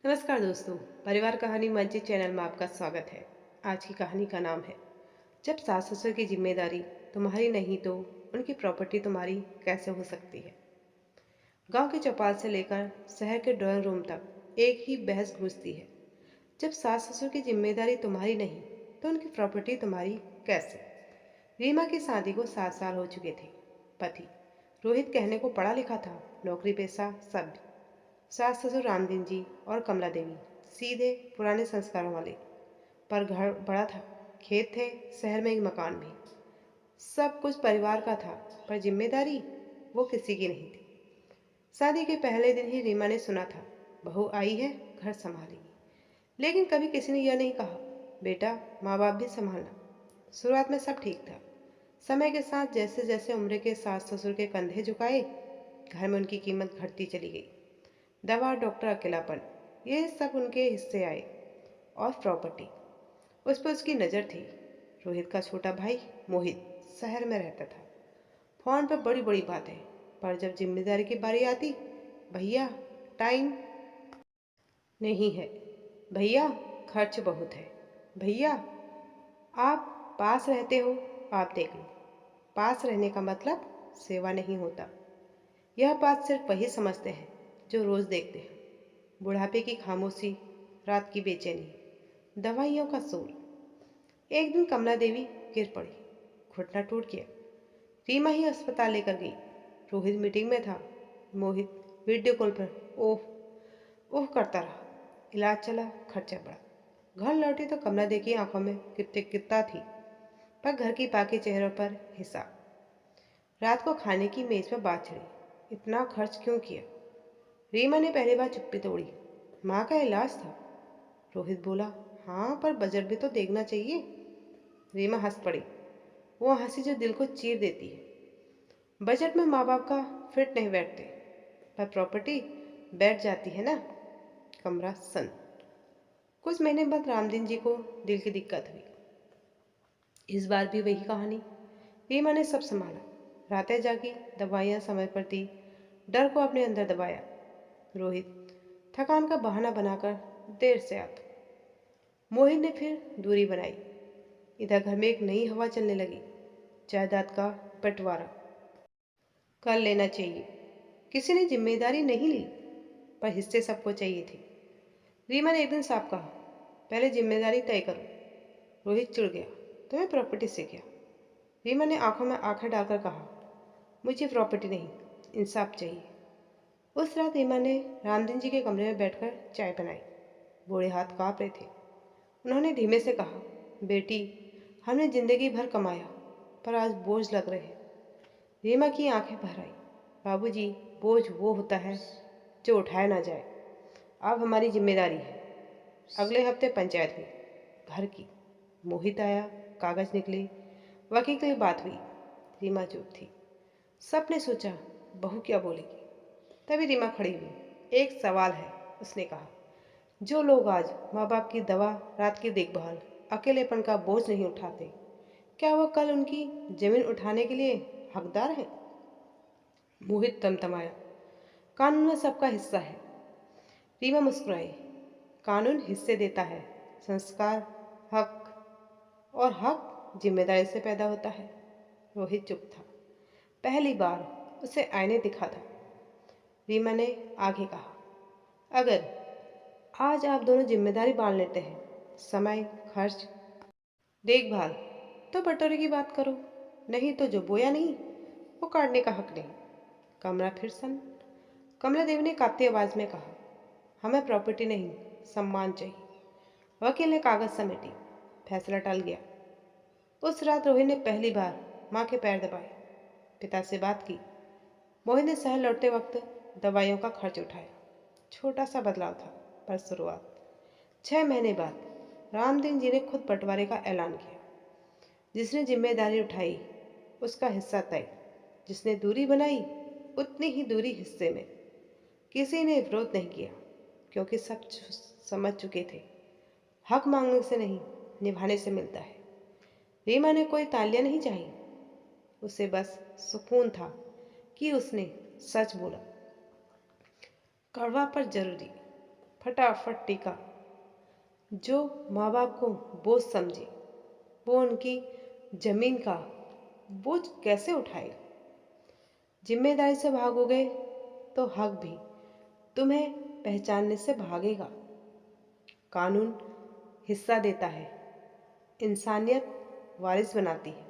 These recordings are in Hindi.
नमस्कार दोस्तों। परिवार कहानी मंच चैनल में आपका स्वागत है। आज की कहानी का नाम है जब सास ससुर की जिम्मेदारी तुम्हारी नहीं तो उनकी प्रॉपर्टी तुम्हारी कैसे हो सकती है। गांव के चौपाल से लेकर शहर के ड्राइंग रूम तक एक ही बहस गूंजती है। जब सास ससुर की जिम्मेदारी तुम्हारी नहीं तो उनकी प्रॉपर्टी तुम्हारी कैसे। रीमा की शादी को 7 साल हो चुके थे। पति रोहित कहने को पढ़ा लिखा था, नौकरी पेशा सब। सास ससुर रामदीन जी और कमला देवी सीधे पुराने संस्कारों वाले। पर घर बड़ा था, खेत थे, शहर में एक मकान भी। सब कुछ परिवार का था, पर जिम्मेदारी वो किसी की नहीं थी। शादी के पहले दिन ही रीमा ने सुना था बहू आई है, घर संभालेगी। लेकिन कभी किसी ने यह नहीं कहा बेटा माँ बाप भी संभालना। शुरुआत में सब ठीक था। समय के साथ जैसे जैसे उम्र के सास ससुर के कंधे झुकाए, घर में उनकी कीमत घटती चली गई। दवा, डॉक्टर, अकेलापन, ये सब उनके हिस्से आए। और प्रॉपर्टी, उस पर उसकी नज़र थी। रोहित का छोटा भाई मोहित शहर में रहता था। फोन पर बड़ी बड़ी बातें, पर जब जिम्मेदारी की बारी आती, भैया टाइम नहीं है, भैया खर्च बहुत है, भैया आप पास रहते हो, आप देख लो। पास रहने का मतलब सेवा नहीं होता। यह बात सिर्फ वही समझते हैं जो रोज़ देखते हैं। बुढ़ापे की खामोशी, रात की बेचैनी, दवाइयों का शोर। एक दिन कमला देवी गिर पड़ी, घुटना टूट गया। रीमा ही अस्पताल लेकर गई। रोहित मीटिंग में था। मोहित वीडियो कॉल पर ओह ओह करता रहा। इलाज चला, खर्चा बढ़ा। घर लौटी तो कमला देवी की आंखों में कृतज्ञता थी, पर घर की बाकी चेहरों पर हिसाब। रात को खाने की मेज पर बात छिड़ी, इतना खर्च क्यों किया। रीमा ने पहली बार चुप्पी तोड़ी। माँ का इलाज था। रोहित बोला हाँ, पर बजट भी तो देखना चाहिए। रीमा हंस पड़ी, वो हंसी जो दिल को चीर देती है। बजट में माँ बाप का फिट नहीं बैठते, पर प्रॉपर्टी बैठ जाती है ना। कमरा सन। कुछ महीने बाद रामदीन जी को दिल की दिक्कत हुई। इस बार भी वही कहानी। रीमा ने सब संभाला, रातें जागी, दवाइयाँ समय पर दी, डर को अपने अंदर दबाया। रोहित थकान का बहाना बनाकर देर से आता। मोहित ने फिर दूरी बनाई। इधर घर में एक नई हवा चलने लगी, जायदाद का बंटवारा कर लेना चाहिए। किसी ने जिम्मेदारी नहीं ली, पर हिस्से सबको चाहिए थे। रीमा ने एक दिन साफ कहा पहले जिम्मेदारी तय करो। रोहित चिढ़ गया, तुम्हें प्रॉपर्टी से क्या। रीमा ने आंखों में आंखें डालकर कहा मुझे प्रॉपर्टी नहीं, इंसाफ चाहिए। उस रात रीमा ने रामदीन जी के कमरे में बैठकर चाय बनाई। बूढ़े हाथ कांप रहे थे। उन्होंने धीमे से कहा बेटी, हमने जिंदगी भर कमाया, पर आज बोझ लग रहे हैं। रीमा की आंखें भर आई। बाबूजी, बोझ वो होता है जो उठाया ना जाए। अब हमारी जिम्मेदारी है। अगले हफ्ते पंचायत हुई, घर की। मोहित आया, कागज निकले, वकील की बात हुई। रीमा चुप थी। सबने सोचा बहू क्या बोलेगी। तभी रीमा खड़ी हुई। एक सवाल है, उसने कहा। जो लोग आज माँ बाप की दवा, रात की देखभाल, अकेलेपन का बोझ नहीं उठाते, क्या वो कल उनकी जमीन उठाने के लिए हकदार है। मोहित तमतमाया, कानून में सबका हिस्सा है। रीमा मुस्कुराई, कानून हिस्से देता है, संस्कार, हक, और हक जिम्मेदारी से पैदा होता है। रोहित चुप था। पहली बार उसे आईने दिखा था। रीमा ने आगे कहा अगर आज आप दोनों जिम्मेदारी बांट लेते हैं, समय, खर्च, देखभाल, तो बटोरे की बात करो। नहीं तो जो बोया नहीं वो काटने का हक नहीं। कमरा फिर सन। कमला देवी ने कांपती आवाज में कहा हमें प्रॉपर्टी नहीं, सम्मान चाहिए। वकील ने कागज समेटी। फैसला टल गया। उस रात रोहित ने पहली बार माँ के पैर दबाए, पिता से बात की। मोहित ने शहर लौटते वक्त दवाइयों का खर्च उठाया। छोटा सा बदलाव था, पर शुरुआत। 6 महीने बाद रामदीन जी ने खुद बंटवारे का ऐलान किया। जिसने जिम्मेदारी उठाई उसका हिस्सा तय। जिसने दूरी बनाई उतनी ही दूरी हिस्से में। किसी ने विरोध नहीं किया, क्योंकि सब समझ चुके थे हक मांगने से नहीं, निभाने से मिलता है। रीमा ने कोई तालियां नहीं चाहिए, उसे बस सुकून था कि उसने सच बोला। कड़वा पर जरूरी। फटाफट टीका। जो माँ बाप को बोझ समझे वो उनकी जमीन का बोझ कैसे उठाएगा। जिम्मेदारी से भागोगे तो हक भी तुम्हें पहचानने से भागेगा। कानून हिस्सा देता है, इंसानियत वारिस बनाती है।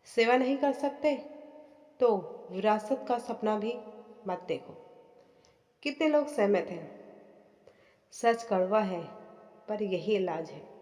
सेवा नहीं कर सकते तो विरासत का सपना भी मत देखो। कितने लोग सहमत हैं? सच कड़वा है पर यही इलाज है।